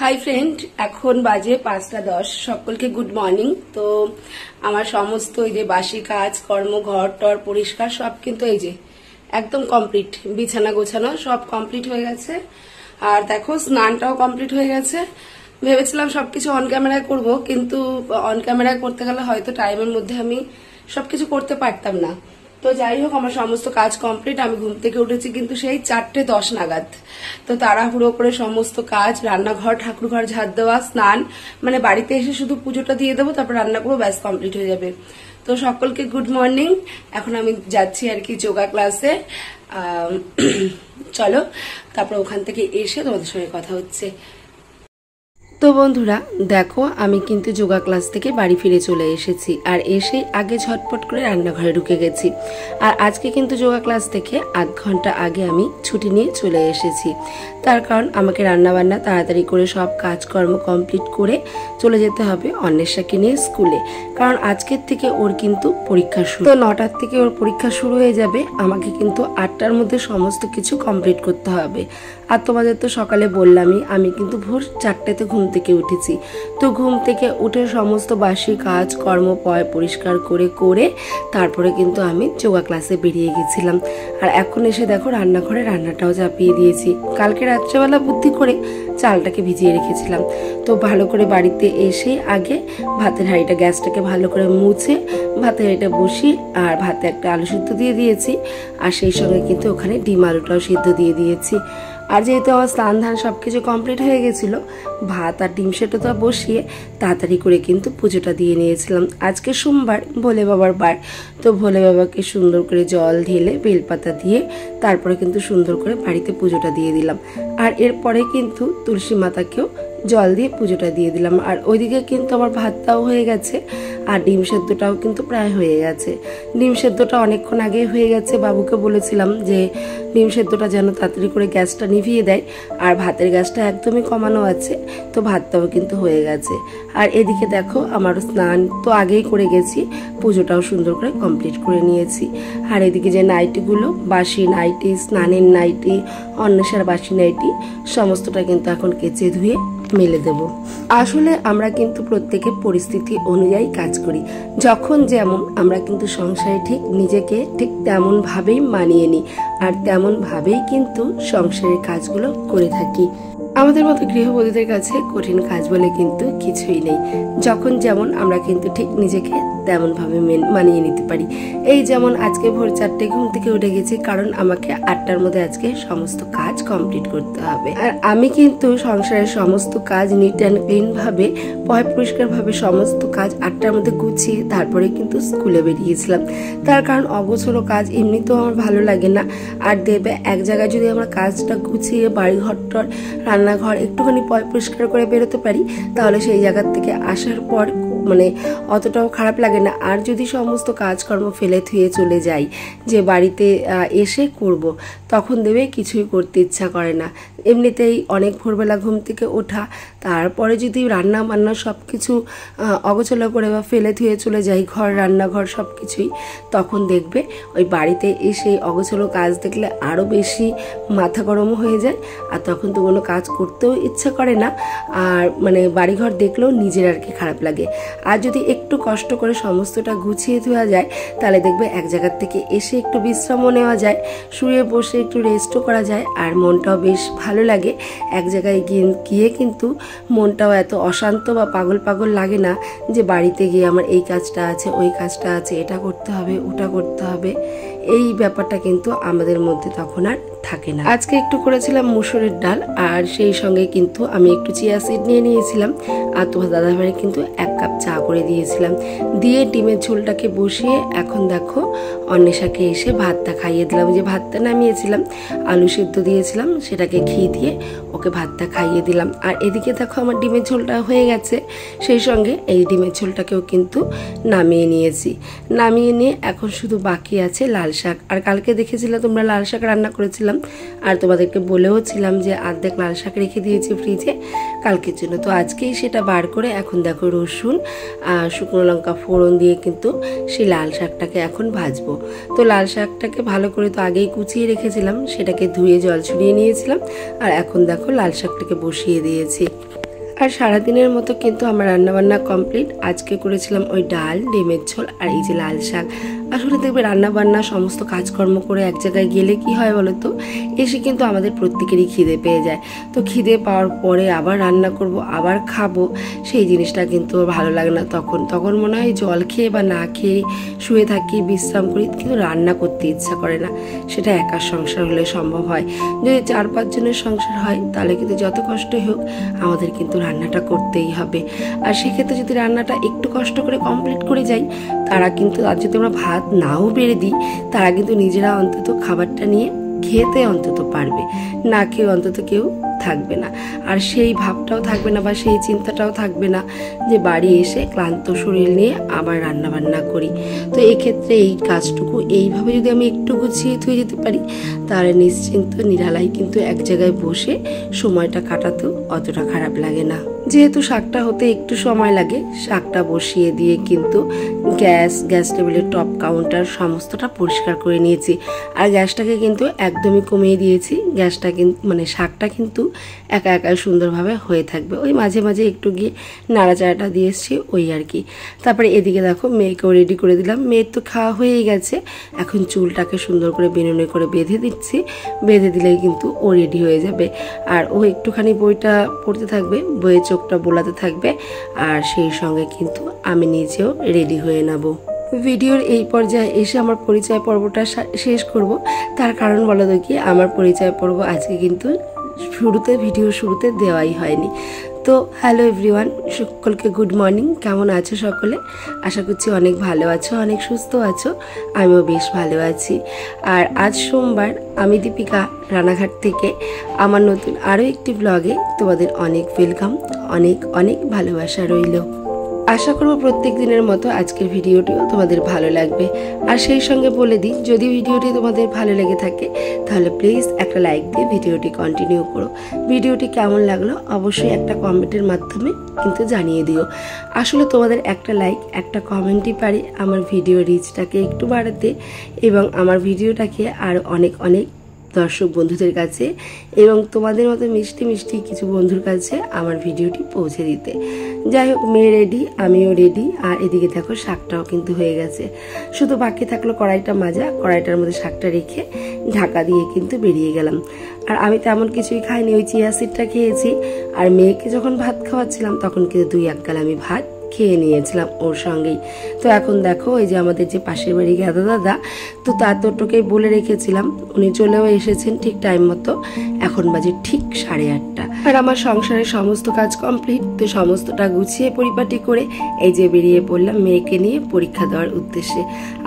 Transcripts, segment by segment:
Hi friend, এখন বাজে 5:10। সকলকে গুড মর্নিং। তো আমার সমস্ত এই যে বাসি কাজ কর্ম, ঘর টর পরিষ্কার সব কিন্তু এই যে একদম কমপ্লিট, বিছানা গোছানো সব কমপ্লিট হয়ে গেছে। আর দেখো স্নানটাও কমপ্লিট হয়ে গেছে। ভেবেছিলাম সবকিছু অন ক্যামেরায় করবো, কিন্তু অন ক্যামেরায় করতে গেলে হয়তো টাইমের মধ্যে আমি সবকিছু করতে পারতাম না। তো যাই হোক, আমার সমস্ত কাজ কমপ্লিট। আমি ঘুম থেকে উঠেছি কিন্তু সেই 4:10 নাগাদ। তো তাড়াহুড়ো করে সমস্ত কাজ, রান্নাঘর, ঠাকুরঘর ঝাড় দেওয়া, স্নান, মানে বাড়িতে এসে শুধু পুজোটা দিয়ে দেবো, তারপর রান্না করবো, ব্যাস কমপ্লিট হয়ে যাবে। তো সকলকে গুড মর্নিং। এখন আমি যাচ্ছি আর কি যোগা ক্লাসে। চলো, তারপর ওখান থেকে এসে তোমাদের সঙ্গে কথা হচ্ছে। তো বন্ধুরা দেখো, আমি কিন্তু যোগা ক্লাস থেকে বাড়ি ফিরে চলে এসেছি। আর এসে আগে ঝটপট করে রান্নাঘরে ঢুকে গেছি। আর আজকে কিন্তু যোগা ক্লাস থেকে আধ ঘন্টা আগে আমি ছুটি নিয়ে চলে এসেছি। তার কারণ আমাকে রান্নাবান্না তাড়াতাড়ি করে সব কাজকর্ম কমপ্লিট করে চলে যেতে হবে অন্বেষাকে নিয়ে স্কুলে। কারণ আজকের থেকে ওর কিন্তু পরীক্ষা শুরু। তো 9টার থেকে ওর পরীক্ষা শুরু হয়ে যাবে। আমাকে কিন্তু 8টার মধ্যে সমস্ত কিছু কমপ্লিট করতে হবে। আর তোমাদের তো সকালে বললামই, আমি কিন্তু ভোর 4টেতে ঘুম থেকে উঠেছি। তো ঘুম থেকে উঠে সমস্ত বাসি কাজ কর্ম পরিষ্কার করে তারপরে কিন্তু আমি যোগা ক্লাসে বেরিয়ে গেছিলাম। আর এখন এসে দেখো রান্নাঘরে রান্নাটাও চাপিয়ে দিয়েছি। কালকে রাত্রেবেলা বুদ্ধি করে চালটাকে ভিজিয়ে রেখেছিলাম। তো ভালো করে বাড়িতে এসে আগে ভাতের হাঁড়িটা, গ্যাসটাকে ভালো করে মুছে ভাতের হাঁড়িটা বসিয়ে আর ভাতে একটা আলু সিদ্ধ দিয়ে দিয়েছি। আর সেই সঙ্গে কিন্তু ওখানে ডিম আলুটাও সিদ্ধ দিয়ে দিয়েছি। আর যেহেতু আমার স্নান ধান সবকিছু কমপ্লিট হয়ে গেছিল, ভাত আর ডিম সেটা বসিয়ে তাড়াতাড়ি করে কিন্তু পুজোটা দিয়ে নিয়েছিলাম। আজকে সোমবার, ভোলে বাবার বার। তো ভোলে বাবাকে সুন্দর করে জল ঢেলে বেলপাতা দিয়ে তারপরে কিন্তু সুন্দর করে বাড়িতে পুজোটা দিয়ে দিলাম। আর এরপরে কিন্তু তুলসী মাতাকেও জল দিয়ে পুজোটা দিয়ে দিলাম। আর ওইদিকে কিন্তু আমার ভাতটাও হয়ে গেছে আর ডিম সেদ্ধটাও কিন্তু প্রায় হয়ে গেছে। ডিম সেদ্ধটা অনেকক্ষণ আগে হয়ে গেছে। বাবুকে বলেছিলাম যে ডিম সেদ্ধটা যেন তাড়াতাড়ি করে গ্যাসটা নিভিয়ে দেয়। আর ভাতের গ্যাসটা একদমই কমানো আছে। তো ভাতটাও কিন্তু হয়ে গেছে। আর এদিকে দেখো, আমার স্নান তো আগেই করে গেছি, পুজোটাও সুন্দর করে কমপ্লিট করে নিয়েছি। আর এদিকে যে নাইটিগুলো, বাসি নাইটি, স্নানের নাইটি, অন্বেষার বাসি নাইটি, সমস্তটা কিন্তু এখন কেচে ধুয়ে মেলে দেব। আসলে আমরা কিন্তু প্রত্যেকের পরিস্থিতি অনুযায়ী কাজ করি। যখন যেমন আমরা কিন্তু সংসারে ঠিক নিজেকে ঠিক তেমন ভাবেই মানিয়ে নিই। আর তেমন ভাবেই কিন্তু সংসারের কাজগুলো করে থাকি। আমাদের মতো গৃহবধূদের কাছে কঠিন কাজ বলে কিন্তু কিছুই নেই। যখন যেমন আমরা কিন্তু ঠিক নিজেকে তেমন ভাবে মানিয়ে নিতে পারি। এই যেমন আজকে ভোর 4টে ঘুম থেকে উঠে গেছি, কারণ আমাকে 8টার মধ্যে আজকে সমস্ত কাজ কমপ্লিট করতে হবে। আর আমি কিন্তু সংসারের সমস্ত কাজ নিট অ্যান্ড ক্লিন ভাবে, পরিষ্কার ভাবে সমস্ত কাজ 8টার মধ্যে গুছিয়ে তারপরে কিন্তু স্কুলে বেরিয়েছিলাম। তার কারণ অগোছালো কাজ এমনিতেও আমার ভালো লাগে না। আর দেবে এক জায়গায় যদি আমরা কাজটা গুছিয়ে বাড়িঘর টর রান্নাঘর একটুখানি পরিষ্কার করে বেরোতে পারি, তাহলে সেই জায়গার থেকে আসার পর মানে অতটাও খারাপ লাগে না। আর যদি সমস্ত কাজকর্ম ফেলে থুয়ে চলে যাই যে বাড়িতে এসে করব, তখন দেবে কিছুই করতে ইচ্ছা করে না। এমনিতেই অনেক ভোরবেলা ঘুম থেকে ওঠা, তারপরে যদি রান্না বান্না সব কিছু অগোছালো করে বা ফেলে থুয়ে চলে যাই, ঘর রান্নাঘর সব কিছুই, তখন দেখবে ওই বাড়িতে এসে অগোছালো কাজ দেখলে আরও বেশি মাথা গরম হয়ে যায়। আর তখন তো কোনো কাজ করতেও ইচ্ছা করে না। আর মানে বাড়িঘর দেখলেও নিজের আর কি খারাপ লাগে। আর যদি একটু কষ্ট করে সমস্তটা গুছিয়ে ধোয়া যায়, তাহলে দেখবে এক জায়গার থেকে এসে একটু বিশ্রামও নেওয়া যায়, শুয়ে বসে একটু রেস্টও করা যায়। আর মনটাও বেশ ভালো লাগে। এক জায়গায় গিয়ে কিন্তু মনটাও এত অশান্ত বা পাগল লাগে না যে বাড়িতে গিয়ে আমার এই কাজটা আছে, ওই কাজটা আছে, এটা করতে হবে, ওটা করতে হবে। এই ব্যাপারটা কিন্তু আমাদের মধ্যে তখন আর থাকে না। আজকে একটু করেছিলাম মুসুরের ডাল, আর সেই সঙ্গে কিন্তু আমি একটু চিয়া সিড নিয়ে নিয়েছিলাম। আর তোমার দাদাভাই কিন্তু 1 কাপ চা করে দিয়েছিলাম। দিয়ে ডিমের ঝোলটাকে বসিয়ে এখন দেখো অন্বেষাকে এসে ভাতটা খাইয়ে দিলাম। যে ভাতটা নামিয়েছিলাম, আলু সিদ্ধ দিয়েছিলাম, সেটাকে ঘি দিয়ে ওকে ভাতটা খাইয়ে দিলাম। আর এদিকে দেখো আমার ডিমের ঝোলটা হয়ে গেছে। সেই সঙ্গে এই ডিমের ঝোলটাকেও কিন্তু নামিয়ে নিয়েছি। নামিয়ে নিয়ে এখন শুধু বাকি আছে লাল শাক। আর কালকে দেখেছিলে তোমরা লাল শাক রান্না করেছিলাম, আর তোমাদেরকে বলেও ছিলাম যে অর্ধেক লাল শাক রেখে দিয়েছি ফ্রিজে কালকের জন্য। তো আজকেই সেটা বার করে এখন দেখো রসুন শুকনো লঙ্কা ফোড়ন দিয়ে কিন্তু সেই লাল শাকটাকে এখন ভাজবো। তো লাল শাকটাকে ভালো করে তো আগেই কুচিয়ে রেখেছিলাম, সেটাকে ধুয়ে জল ছড়িয়ে নিয়েছিলাম। আর এখন দেখো লাল শাকটাকে বসিয়ে দিয়েছি। আর সারাদিনের মতো কিন্তু আমার রান্নাবান্না কমপ্লিট। আজকে করেছিলাম ওই ডাল, ডিমের ঝোল আর এই যে লাল শাক। আসলে দেখবে রান্নাবান্না সমস্ত কাজকর্ম করে এক জায়গায় গেলে কি হয় বলো তো, এসে কিন্তু আমাদের প্রত্যেকেরই খিদে পেয়ে যায়। তো খিদে পাওয়ার পরে আবার রান্না করব, আবার খাবো, সেই জিনিসটা কিন্তু ভালো লাগে না। তখন মনে হয় জল খেয়ে বা না খেয়ে শুয়ে থাকি, বিশ্রাম করি, কিন্তু রান্না করতে ইচ্ছা করে না। সেটা একার সংসার হলে সম্ভব হয়। যদি 4-5 জনের সংসার হয় তাহলে কিন্তু যত কষ্টই হোক আমাদের কিন্তু রান্নাটা করতেই হবে। আর সেক্ষেত্রে যদি রান্নাটা একটু কষ্ট করে কমপ্লিট করে যাই, তারা কিন্তু আর যদি আমরা ভাত নাও বেড়ে দিই, তারা কিন্তু নিজেরা অন্তত খাবারটা নিয়ে খেতে অন্তত পারবে, না খেয়ে অন্তত কেউ থাকবে না। আর সেই ভাবটাও থাকবে না বা সেই চিন্তাটাও থাকবে না যে বাড়ি এসে ক্লান্ত শরীর নিয়ে আবার রান্না বান্না করি। তো এক্ষেত্রে এই কাজটুকু এইভাবে যদি আমি একটু গুছিয়ে থুয়ে যেতে পারি, তাহলে নিশ্চিন্ত নিরালায় কিন্তু এক জায়গায় বসে সময়টা কাটাতেও অতটা খারাপ লাগে না। যেহেতু শাকটা হতে একটু সময় লাগে, শাকটা বসিয়ে দিয়ে কিন্তু গ্যাস টেবিলের টপ কাউন্টার সমস্তটা পরিষ্কার করে নিয়েছি। আর গ্যাসটাকে কিন্তু একদমই কমিয়ে দিয়েছি। গ্যাসটা কিন্তু শাকটা কিন্তু একা একাই সুন্দরভাবে হয়ে থাকবে, ওই মাঝে মাঝে একটু গিয়ে নাড়াচাড়াটা দিয়ে এসছি, ওই আর কি। তারপরে এদিকে দেখো মেয়েকেও রেডি করে দিলাম। মেয়ের তো খাওয়া হয়েই গেছে, এখন চুলটাকে সুন্দর করে বেনুনে করে বেঁধে দিচ্ছি। বেঁধে দিলেই কিন্তু ও রেডি হয়ে যাবে। আর ও একটুখানি বইটা পড়তে থাকবে, বইয়ের চোখটা বোলাতে থাকবে, আর সেই সঙ্গে কিন্তু আমি নিজেও রেডি হয়ে নেব। ভিডিওর এই পর্যায়ে এসে আমার পরিচয় পর্বটা শেষ করব। তার কারণ বলো তো কি, আমার পরিচয় পর্ব আজকে কিন্তু ভিডিও শুরুতে দেওয়াই হয়নি। তো হ্যালো এভরিওয়ান, সকলকে গুড মর্নিং। কেমন আছো সকলে? আশা করছি অনেক ভালো আছো, অনেক সুস্থ আছো। আমিও বেশ ভালো আছি। আর আজ সোমবার, আমি দীপিকা রানাঘাট থেকে আমার নতুন আরও একটি ব্লগে তোমাদের অনেক ওয়েলকাম, অনেক অনেক ভালোবাসা রইল। আশা করব প্রত্যেক দিনের মতো আজকের ভিডিওটিও তোমাদের ভালো লাগবে। আর সেই সঙ্গে বলে দিই, যদি ভিডিওটি তোমাদের ভালো লেগে থাকে তাহলে প্লিজ একটা লাইক দিয়ে ভিডিওটি কন্টিনিউ করো। ভিডিওটি কেমন লাগলো অবশ্যই একটা কমেন্টের মাধ্যমে কিন্তু জানিয়ে দিও। আসলে তোমাদের একটা লাইক, একটা কমেন্টই পারে আমার ভিডিও রিচটাকে একটু বাড়াতে এবং আমার ভিডিওটাকে আরও অনেক অনেক দর্শক বন্ধুদের কাছে এবং তোমাদের মতো মিষ্টি মিষ্টি কিছু বন্ধুর কাছে আমার ভিডিওটি পৌঁছে দিতে। যাই হোক, মেয়ে রেডি, আমিও রেডি। আর এদিকে দেখো শাকটাও কিন্তু হয়ে গেছে, শুধু বাকি থাকলো কড়াইটা মাজা। কড়াইটার মধ্যে শাকটা রেখে ঢাকা দিয়ে কিন্তু বেরিয়ে গেলাম। আর আমি তেমন কিছুই খাইনি, ওই চিয়া সিডটা খেয়েছি। আর মেয়েকে যখন ভাত খাওয়াচ্ছিলাম তখন কিন্তু 2-1 গাল আমি ভাত খেয়ে নিয়েছিলাম ওর সঙ্গেই। তো এখন দেখো, এই যে আমাদের যে পাশের বাড়ি গাদা দাদা, তো তার তোটোকেই বলে রেখেছিলাম, উনি চলেও এসেছেন ঠিক টাইম মতো। এখন বাজে ঠিক 8:30। আর আমার সংসারের সমস্ত কাজ কমপ্লিট। তো সমস্তটা গুছিয়ে পরিপাটি করে এই যে বেরিয়ে পড়লাম মেয়েকে নিয়ে পরীক্ষা দেওয়ার উদ্দেশ্যে।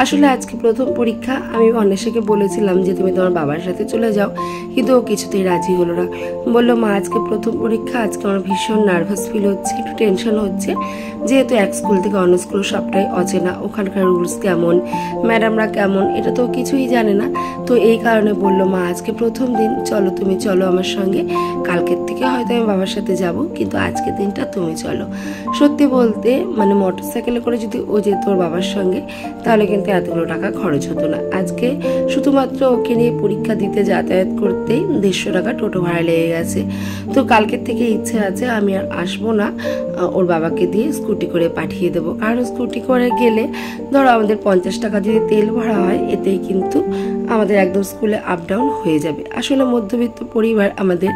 আসলে আজকে প্রথম পরীক্ষা। আমি অন্বেষাকে বলেছিলাম যে তুমি তোমার বাবার সাথে চলে যাও, কিন্তু ও কিছুতেই রাজি হলো না। বললো মা আজকে প্রথম পরীক্ষা, আজকে আমার ভীষণ নার্ভাস ফিল হচ্ছে, একটু টেনশন হচ্ছে, যেহেতু এক স্কুল থেকে অন্য স্কুল সবটাই অচেনা, ওখানকার রুলস কেমন, ম্যাডামরা কেমন, এটা তো কিছুই জানে না। তো এই কারণে বললো মা আজকে প্রথম দিন, চলো তুমি চলো আমার সঙ্গে, কালকের থেকে হয়তো আমি বাবার সাথে যাব, কিন্তু আজকের দিনটা তুমি চলো। সত্যি বলতে মোটরসাইকেলে করে যদি ও যেত ওর বাবার সঙ্গে, তাহলে কিন্তু এতগুলো টাকা খরচ হতো না। আজকে শুধুমাত্র ওকে নিয়ে পরীক্ষা দিতে যাতায়াত করতেই 150 টাকা টোটো ভাড়া লেগে গেছে। তো কালকের থেকে ইচ্ছে আছে আমি আর আসবো না, ওর বাবাকে দিয়ে স্কুটি করে পাঠিয়ে দেবো। কারণ স্কুটি করে গেলে ধরো আমাদের 50 টাকা যদি তেল ভরা হয়, এতেই কিন্তু আমাদের একদম স্কুলে আপ ডাউন হয়ে যাবে। আসলে মধ্যবিত্ত পরিবার, আমাদের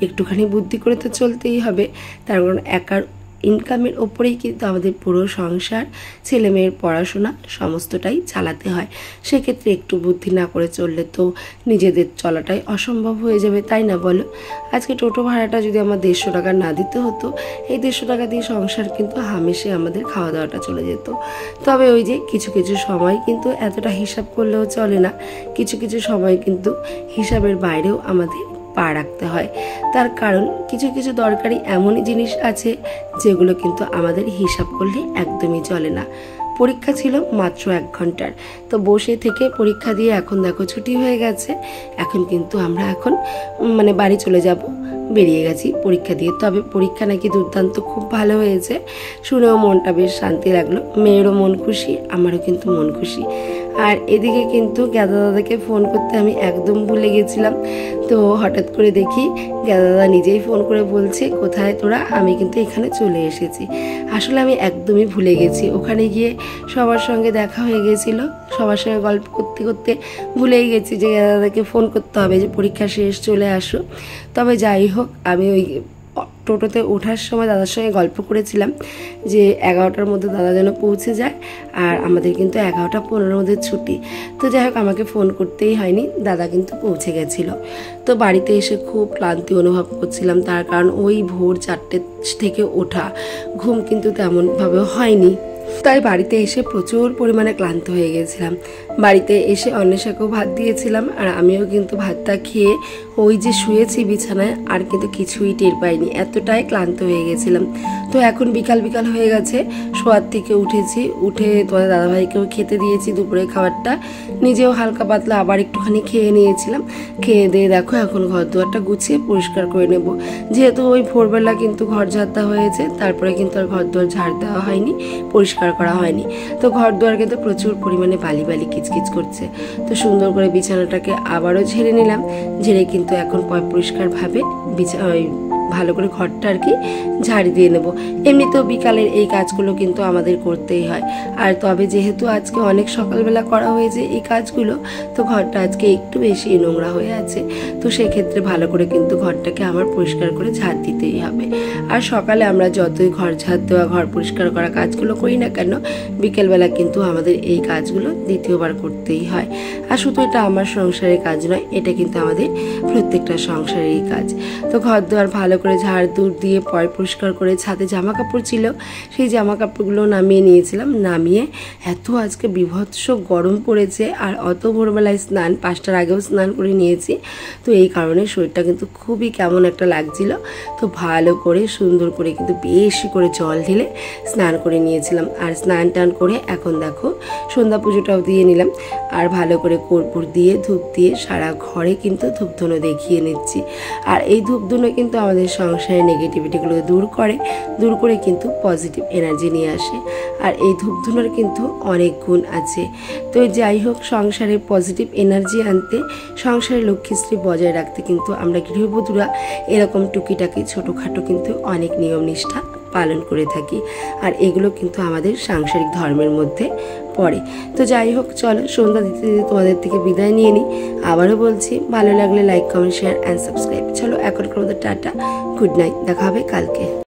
একটুখানি বুদ্ধি করে তো চলতেই হবে। তার কারণ একার ইনকামের ওপরেই কিন্তু আমাদের পুরো সংসার, ছেলে মেয়ের পড়াশোনা সমস্তটাই চালাতে হয়। সেক্ষেত্রে একটু বুদ্ধি না করে চললে তো নিজেদের চলাটাই অসম্ভব হয়ে যাবে, তাই না বলো? আজকে টোটো ভাড়াটা যদি আমার 150 টাকা না দিতে হতো, এই 150 টাকা দিয়ে সংসার কিন্তু হামেশে আমাদের খাওয়া দাওয়াটা চলে যেত। তবে ওই যে কিছু কিছু সময় কিন্তু এতটা হিসাব করলেও চলে না, কিছু কিছু সময় কিন্তু হিসাবের বাইরেও আমাদের পা রাখতে হয়। তার কারণ কিছু কিছু দরকারি এমনই জিনিস আছে যেগুলো কিন্তু আমাদের হিসাব করলে একদমই চলে না। পরীক্ষা ছিল মাত্র 1 ঘন্টার, তো বসে থেকে পরীক্ষা দিয়ে এখন দেখো ছুটি হয়ে গেছে। এখন কিন্তু আমরা এখন বাড়ি চলে যাব, বেরিয়ে গেছি পরীক্ষা দিয়ে। তবে পরীক্ষা নাকি দুর্দান্ত খুব ভালো হয়েছে, শুনেও মনটা বেশ শান্তি লাগলো। মেয়েরও মন খুশি, আমারও কিন্তু মন খুশি। আর এদিকে কিন্তু গেদা দাদাকে ফোন করতে আমি একদম ভুলে গেছিলাম। তো হঠাৎ করে দেখি গেদা দাদা নিজেই ফোন করে বলছে, কোথায় তোরা? আমি কিন্তু এখানে চলে এসেছি। আসলে আমি একদমই ভুলে গেছি। ওখানে গিয়ে সবার সঙ্গে দেখা হয়ে গেছিল, সবার সঙ্গে গল্প করতে করতে ভুলেই গেছি যে গেদা দাদাকে ফোন করতে হবে যে পরীক্ষা শেষ, চলে আসো। তবে যাই হোক, আমি ওই টোটোতে ওঠার সময় দাদার সঙ্গে গল্প করেছিলাম যে 11টার মধ্যে দাদা যেন পৌঁছে যায়, আর আমাদের কিন্তু 11টা 15 মধ্যে ছুটি। তো যাই হোক, আমাকে ফোন করতেই হয়নি, দাদা কিন্তু পৌঁছে গেছিল। তো বাড়িতে এসে খুব ক্লান্তি অনুভব করছিলাম, তার কারণ ওই ভোর 4টে থেকে ওঠা, ঘুম কিন্তু তেমনভাবে হয়নি। তাই বাড়িতে এসে প্রচুর পরিমাণে ক্লান্ত হয়ে গেছিলাম। বাড়িতে এসে অন্বেষাকেও ভাত দিয়েছিলাম, আর আমিও কিন্তু ভাতটা খেয়ে ওই যে শুয়েছি বিছানায়, আর কিন্তু কিছুই টের পাইনি, এতটাই ক্লান্ত হয়ে গেছিলাম। তো এখন বিকাল বিকাল হয়ে গেছে, শোয়ার থেকে উঠেছি, উঠে তোমাদের দাদাভাইকেও খেতে দিয়েছি দুপুরে খাবারটা, নিজেও হালকা পাতলা আবার একটুখানি খেয়ে নিয়েছিলাম। খেয়ে দিয়ে দেখো এখন ঘর দুয়ারটা গুছিয়ে পরিষ্কার করে নেব। যেহেতু ওই ভোরবেলা কিন্তু ঘর ঝাড়টা হয়েছে, তারপরে কিন্তু আর ঘর দুয়ার ঝাড় দেওয়া হয়নি, পরিষ্কার করা হয়নি। তো ঘর দুয়ার কিন্তু প্রচুর পরিমাণে বালি বালি কিচকিচ করছে। তো সুন্দর করে বিছানাটাকে আবারও ঝেড়ে নিলাম, ঝেড়ে কিন্তু এখন পরিষ্কারভাবে ভালো করে ঘরটা আর কি ঝাড়ি দিয়ে নেব। এমনিতেও বিকালের এই কাজগুলো কিন্তু আমাদের করতেই হয়। আর তবে যেহেতু আজকে অনেক সকালবেলা করা হয়েছে এই কাজগুলো, তো ঘরটা আজকে একটু বেশি নোংরা হয়ে আছে। তো সেক্ষেত্রে ভালো করে কিন্তু ঘরটাকে আমার পরিষ্কার করে ঝাড় দিতেই হবে। আর সকালে আমরা যতই ঘর ঝাড় দেওয়া, ঘর পরিষ্কার করা কাজগুলো করি না কেন, বিকেলবেলা কিন্তু আমাদের এই কাজগুলো দ্বিতীয়বার করতেই হয়। আর শুধু এটা আমার সংসারের কাজ নয়, এটা কিন্তু আমাদের প্রত্যেকটা সংসারেরই কাজ। তো ঘর দুয়ার ভালো করে ঝাড় দূর দিয়ে পরিষ্কার করে ছাদে জামা কাপড় ছিল, সেই জামা কাপড়গুলো নামিয়ে নিয়েছিলাম। নামিয়ে এত আজকে বিভৎস গরম পড়েছে, আর অত ভোরবেলায় স্নান, 5টার আগেও স্নান করে নিয়েছি। তো এই কারণে শরীরটা কিন্তু খুবই কেমন একটা লাগছিল। তো ভালো করে সুন্দর করে কিন্তু বেশি করে জল ঢেলে স্নান করে নিয়েছিলাম। আর স্নান টান করে এখন দেখো সন্ধ্যা পুজোটাও দিয়ে নিলাম, আর ভালো করে কর্পূর দিয়ে ধূপ দিয়ে সারা ঘরে কিন্তু ধূপধুনো দেখিয়ে নিচ্ছি। আর এই ধূপধুনো কিন্তু আমাদের সংসারের নেগেটিভিটিগুলো দূর করে কিন্তু পজিটিভ এনার্জি নিয়ে আসে। আর এই ধূপধুনোর কিন্তু অনেক গুণ আছে। তো যাই হোক, সংসারে পজিটিভ এনার্জি আনতে, সংসারের লক্ষ্মীশ্রী বজায় রাখতে কিন্তু আমরা গৃহবধূরা এরকম টুকিটাকি ছোটোখাটো কিন্তু অনেক নিয়ম নিষ্ঠা পালন করে থাকি। আর এগুলো কিন্তু আমাদের সাংসারিক ধর্মের মধ্যে পড়ে। তো যাই হোক, চলো সন্ধ্যা দিতে দিতে তোমাদের থেকে বিদায় নিয়ে নিই। আবারও বলছি, ভালো লাগলে like, comment, share and subscribe. চলো এখনকার মধ্যে টাটা, গুড নাইট, দেখা হবে কালকে।